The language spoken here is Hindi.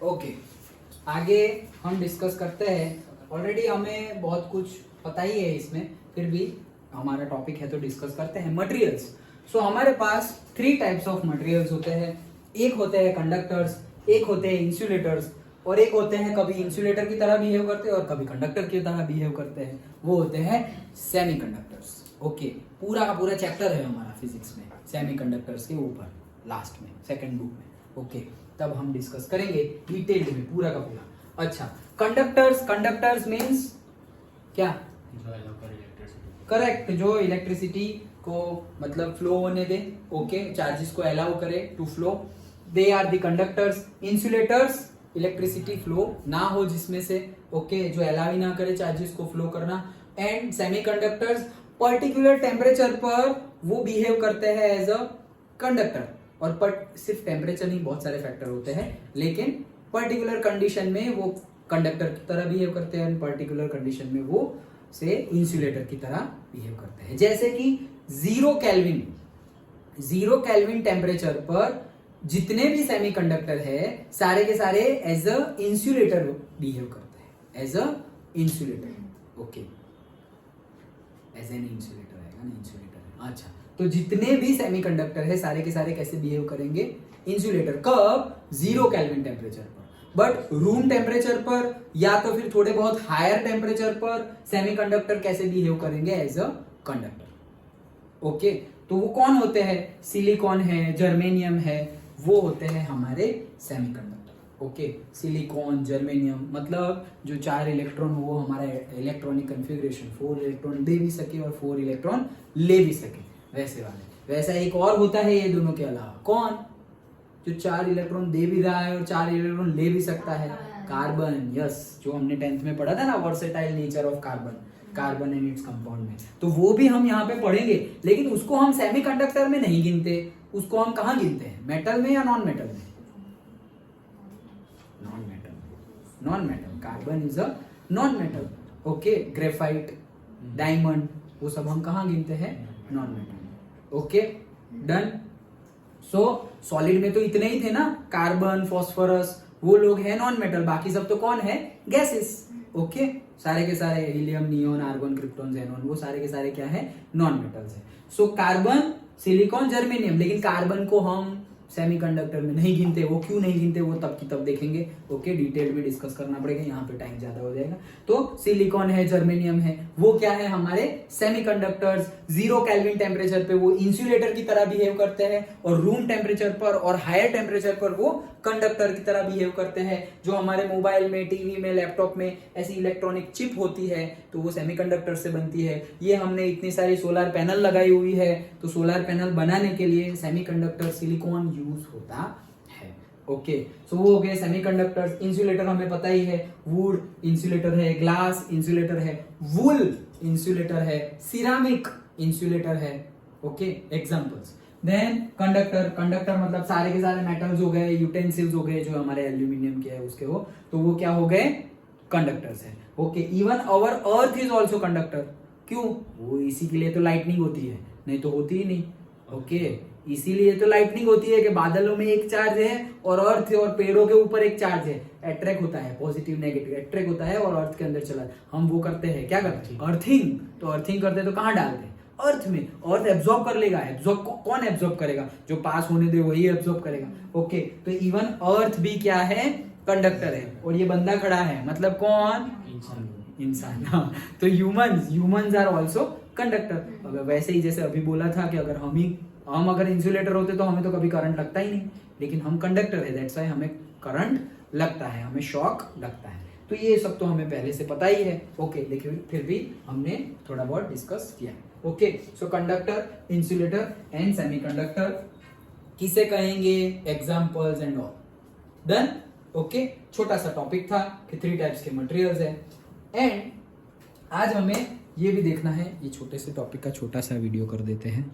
ओके, आगे हम डिस्कस करते हैं। ऑलरेडी हमें बहुत कुछ पता ही है इसमें, फिर भी हमारा टॉपिक है तो डिस्कस करते हैं। मटेरियल्स। सो हमारे पास 3 टाइप्स ऑफ मटेरियल्स होते हैं। एक होते हैं कंडक्टर्स, एक होते हैं इंसुलेटर्स, और एक होते हैं कभी इंसुलेटर की तरह बिहेव करते हैं और कभी कंडक्टर की तरह बिहेव करते हैं, वो होते हैं सेमीकंडक्टर्स। ओके, पूरा का पूरा चैप्टर है हमारा फिजिक्स में सेमीकंडक्टर्स के ऊपर, लास्ट में सेकंड बुक में। ओके, तब हम डिस्कस करेंगे डिटेल में पूरा का पूरा। अच्छा, कंडक्टर्स मींस क्या? करेक्ट, जो इलेक्ट्रिसिटी को मतलब फ्लो होने दे। ओके, चार्जेस को अलाउ करे to flow, they are the conductors. Insulators, electricity flow ना हो जिसमें से, ओके, जो अलाउ ही ना करे चार्जेस को फ्लो करना। एंड सेमीकंडक्टर्स, पर्टिकुलर टेम्परेचर पर वो बिहेव करते हैं एज अ कंडक्टर। और सिर्फ टेम्परेचर नहीं, बहुत सारे फैक्टर होते हैं, लेकिन पर्टिकुलर कंडीशन में वो कंडक्टर की तरह बिहेव करते हैं, पर्टिकुलर कंडीशन में वो से इंसुलेटर की तरह बिहेव करते हैं। जैसे कि 0 केल्विन टेम्परेचर पर जितने भी सेमीकंडक्टर है सारे के सारे एज अ इंसुलेटर बिहेव करते हैं, as a insulator. Okay, as an insulator आएगा ना, इंसुलेटर। अच्छा, तो जितने भी सेमीकंडक्टर है सारे के सारे कैसे बिहेव करेंगे? इंसुलेटर। कब? 0 केल्विन टेम्परेचर पर। बट रूम टेम्परेचर पर या तो फिर थोड़े बहुत हायर टेम्परेचर पर सेमीकंडक्टर कैसे बिहेव करेंगे? As a conductor. ओके, तो वो कौन होते हैं? सिलिकॉन है, जर्मेनियम है, वो होते हैं हमारे सेमीकंडक्टर। ओके, सिलिकॉन, जर्मेनियम, मतलब जो 4 इलेक्ट्रॉन वो हमारा इलेक्ट्रॉनिक कन्फिग्रेशन 4 इलेक्ट्रॉन दे भी सके और 4 इलेक्ट्रॉन ले भी सके, वैसे वाले। वैसा एक और होता है ये दोनों के अलावा, कौन? जो 4 इलेक्ट्रॉन दे भी रहा है और 4 इलेक्ट्रॉन ले भी सकता है, कार्बन। यस, जो हमने 10th में पढ़ा था ना, versatile nature of carbon and its compound में, तो वो भी हम यहाँ पे पढ़ेंगे। लेकिन उसको हम सेमीकंडक्टर में नहीं गिनते, उसको हम कहाँ गिनते हैं? मेटल में या नॉन मेटल में? Non metal. Carbon is a non metal. Okay, graphite, diamond, वो सब हम कहाँ गिनते हैं? Non metal. Okay, done. सो सॉलिड में तो इतने ही थे ना, कार्बन, फास्फोरस, वो लोग हैं नॉन मेटल। बाकी सब तो कौन है? गैसेस। ओके, सारे के सारे helium, neon, argon, krypton, xenon, वो सारे के सारे क्या है? नॉन मेटल्स है। So carbon, silicon, germanium. लेकिन कार्बन को हम सेमीकंडक्टर में नहीं गिनते। वो क्यों नहीं गिनते वो तब की तब देखेंगे। ओके, डिटेल में डिस्कस करना पड़ेगा, यहाँ पे टाइम ज्यादा हो जाएगा। तो सिलिकॉन है, जर्मेनियम है, वो क्या है? हमारे सेमीकंडक्टर्स। 0 केल्विन टेम्परेचर पे वो इंसुलेटर की तरह बिहेव करते हैं, और रूम टेम्परेचर पर और हायर टेम्परेचर पर वो कंडक्टर की तरह बिहेव करते हैं। जो हमारे मोबाइल में, टीवी में, लैपटॉप में ऐसी इलेक्ट्रॉनिक चिप होती है तो वो सेमीकंडक्टर से बनती है। ये हमने इतनी सारी सोलर पैनल लगाई हुई है, तो सोलर पैनल बनाने के लिए सेमीकंडक्टर, सिलिकॉन यूज होता है। ओके, सो वो हो गए सेमीकंडक्टर्स। इंसुलेटर हमें पता ही है, वुड इंसुलेटर है, ग्लास इंसुलेटर है, वुल इंसुलेटर है, सिरामिक इंसुलेटर है। Okay, examples. देन कंडक्टर मतलब सारे के सारे मेटल्स हो गए, यूटेंसिल्स हो गए, जो हमारे एल्यूमिनियम के है उसके हो, तो वो क्या हो गए? कंडक्टर्स है। Okay, even our earth is also conductor. क्यों? वो इसी के लिए तो लाइटनिंग होती है, नहीं तो होती ही नहीं। ओके, इसीलिए तो लाइटनिंग होती है कि बादलों में एक चार्ज है और अर्थ और पेड़ों के ऊपर एक चार्ज है, अट्रैक्ट होता है, पॉजिटिव नेगेटिव अट्रैक्ट होता है और अर्थ के अंदर चला। हम वो करते हैं, क्या करते हैं? अर्थिंग। तो अर्थिंग करते हैं तो कहाँ डालते हैं? अर्थ में। अर्थ एब्जॉर्ब कर लेगा। एब्जॉर्ब कौन एब्जॉर्ब करेगा? जो पास होने दे वही एब्जॉर्ब करेगा। ओके, तो इवन अर्थ भी क्या है? कंडक्टर है। और ये बंदा खड़ा है, मतलब कौन? इंसान। हाँ, तो ह्यूमंस आर ऑल्सो कंडक्टर। अगर वैसे ही जैसे अभी बोला था कि अगर हम अगर इंसुलेटर होते तो हमें तो कभी करंट लगता ही नहीं, लेकिन हम कंडक्टर है, दैट्स व्हाई हमें करंट लगता है, हमें शॉक लगता है। तो ये सब तो हमें पहले से पता ही है। ओके, लेकिन फिर भी हमने थोड़ा बहुत डिस्कस किया। Okay, so conductor, insulator and semiconductor किसे कहेंगे? Examples and all. Done. Okay, छोटा सा टॉपिक था कि 3 टाइप्स के मटेरियल्स है। एंड आज हमें ये भी देखना है, ये छोटे से टॉपिक का छोटा सा वीडियो कर देते हैं।